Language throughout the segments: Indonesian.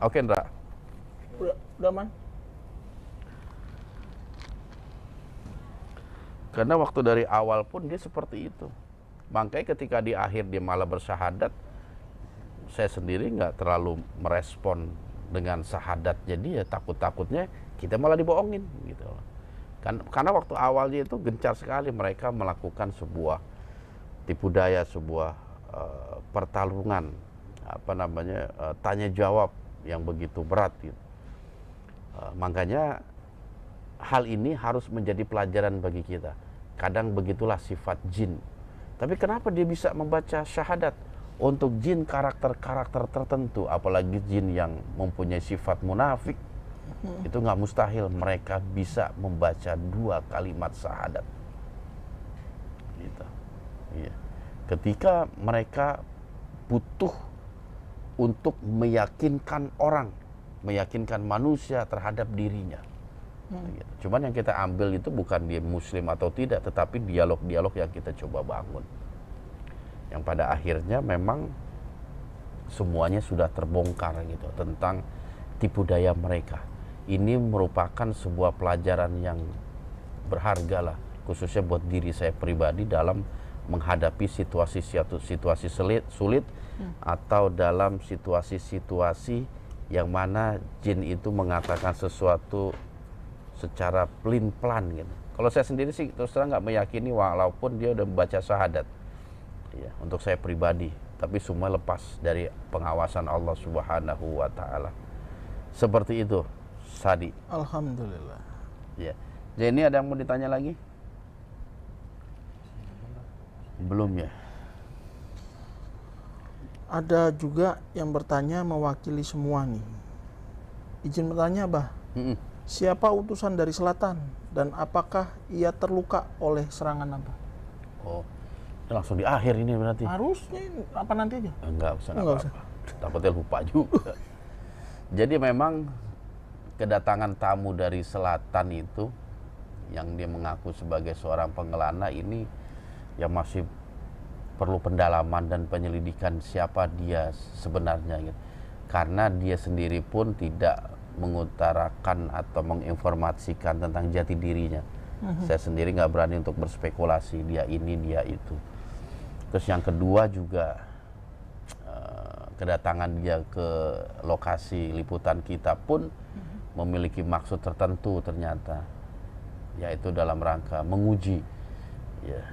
Oke, Ndra. Udah man. Karena waktu dari awal pun dia seperti itu. Makanya ketika di akhir dia malah bersyahadat, saya sendiri nggak terlalu merespon dengan syahadatnya dia. Takut-takutnya kita malah dibohongin gitu. Karena waktu awalnya itu gencar sekali mereka melakukan sebuah tipu daya, sebuah pertarungan, tanya jawab yang begitu berat gitu. Makanya hal ini harus menjadi pelajaran bagi kita. Kadang begitulah sifat jin. Tapi kenapa dia bisa membaca syahadat? Untuk jin karakter-karakter tertentu, apalagi jin yang mempunyai sifat munafik, itu nggak mustahil mereka bisa membaca 2 kalimat syahadat. Gitu. Iya. Ketika mereka butuh untuk meyakinkan orang, meyakinkan manusia terhadap dirinya. Gitu. Cuman yang kita ambil itu bukan dia muslim atau tidak, tetapi dialog-dialog yang kita coba bangun. Yang pada akhirnya memang semuanya sudah terbongkar gitu tentang tipu daya mereka. Ini merupakan sebuah pelajaran yang berharga lah, khususnya buat diri saya pribadi dalam menghadapi situasi sulit atau dalam situasi-situasi yang mana jin itu mengatakan sesuatu secara pelin-pelan gitu. Kalau saya sendiri sih terus terang nggak meyakini walaupun dia udah membaca syahadat. Ya, untuk saya pribadi, tapi semua lepas dari pengawasan Allah Subhanahu wa taala. Seperti itu, Sadi. Alhamdulillah. Ya. Jadi ini ada yang mau ditanya lagi? Belum ya? Ada juga yang bertanya mewakili semua nih. Izin bertanya, Bah. Siapa utusan dari selatan dan apakah ia terluka oleh serangan apa? Oh, langsung di akhir ini berarti. Harusnya apa nanti aja? Enggak usah, Enggak apa-apa. Takutnya lupa juga. Jadi memang kedatangan tamu dari selatan itu yang dia mengaku sebagai seorang pengelana ini yang masih perlu pendalaman dan penyelidikan siapa dia sebenarnya gitu. Karena dia sendiri pun tidak mengutarakan atau menginformasikan tentang jati dirinya. Saya sendiri nggak berani untuk berspekulasi dia ini dia itu. Terus yang kedua juga kedatangan dia ke lokasi liputan kita pun memiliki maksud tertentu ternyata, yaitu dalam rangka menguji, ya,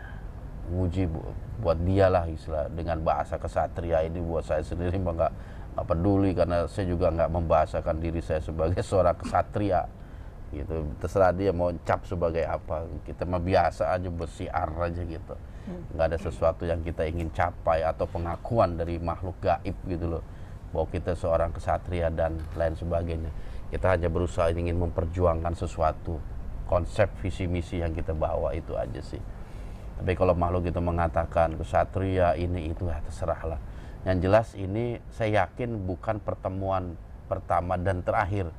menguji buat dia lah istilah dengan bahasa kesatria ini. Buat saya sendiri nggak peduli karena saya juga nggak membahasakan diri saya sebagai seorang kesatria gitu. Terserah dia mau cap sebagai apa, kita mah biasa aja bersiar aja gitu. Nggak ada sesuatu yang kita ingin capai atau pengakuan dari makhluk gaib gitu loh, bahwa kita seorang kesatria dan lain sebagainya. Kita hanya berusaha ingin memperjuangkan sesuatu konsep visi misi yang kita bawa, itu aja sih. Tapi kalau makhluk itu mengatakan kesatria ini itu ya terserahlah. Yang jelas ini saya yakin bukan pertemuan pertama dan terakhir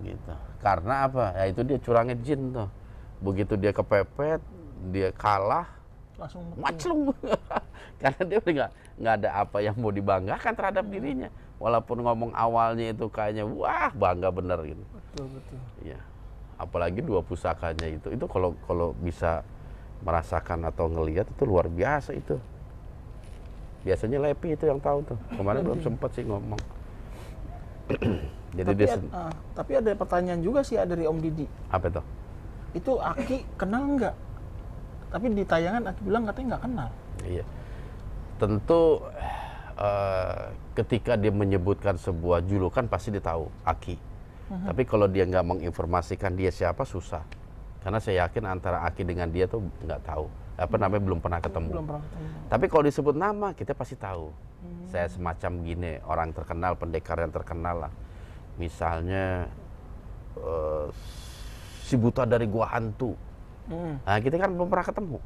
gitu. Karena apa? Ya itu dia curangnya jin tuh. Begitu dia kepepet, dia kalah, Langsung maclung. Karena dia udah nggak ada apa yang mau dibanggakan terhadap dirinya. Walaupun ngomong awalnya itu kayaknya wah bangga bener gitu. betul. Iya. Apalagi 2 pusakanya itu kalau bisa merasakan atau ngelihat itu luar biasa itu. Biasanya Lepi itu yang tahu tuh. Kemarin belum sempat sih ngomong. Jadi Tapi ada pertanyaan juga sih dari Om Didi. apa tuh? Itu Aki kenal nggak? Tapi di tayangan Aki bilang katanya nggak kenal. Iya. Tentu ketika dia menyebutkan sebuah julukan pasti dia tahu Aki. Tapi kalau dia nggak menginformasikan dia siapa susah. Karena saya yakin antara Aki dengan dia tuh nggak tahu. Belum pernah ketemu. Belum pernah ketemu. Tapi kalau disebut nama kita pasti tahu. Saya semacam gini, orang terkenal, pendekar yang terkenal lah. Misalnya si buta dari gua hantu. Nah, kita kan belum pernah ketemu.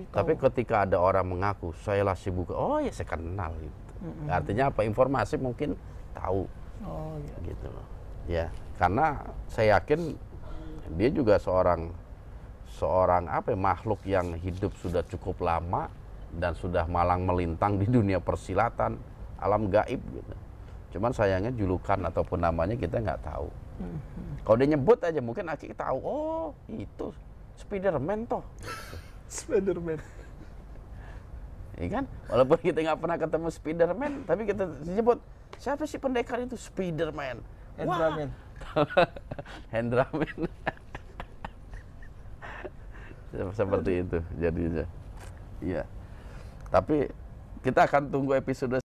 Tapi ketika ada orang mengaku saya lah si buta, oh ya saya kenal gitu. Artinya apa? Informasi mungkin tahu. Oh iya. Gitu loh. Ya, karena saya yakin dia juga seorang makhluk yang hidup sudah cukup lama dan sudah malang melintang di dunia persilatan, alam gaib gitu. Cuman sayangnya julukan ataupun namanya kita nggak tahu. Kalau dia nyebut aja mungkin Aki tahu, oh itu Spiderman toh. Spiderman. Ya kan? Walaupun kita nggak pernah ketemu Spiderman, tapi kita nyebut siapa sih pendekar itu? Spiderman. Hendraman. Hendraman. Seperti itu jadinya. Iya. Tapi kita akan tunggu episode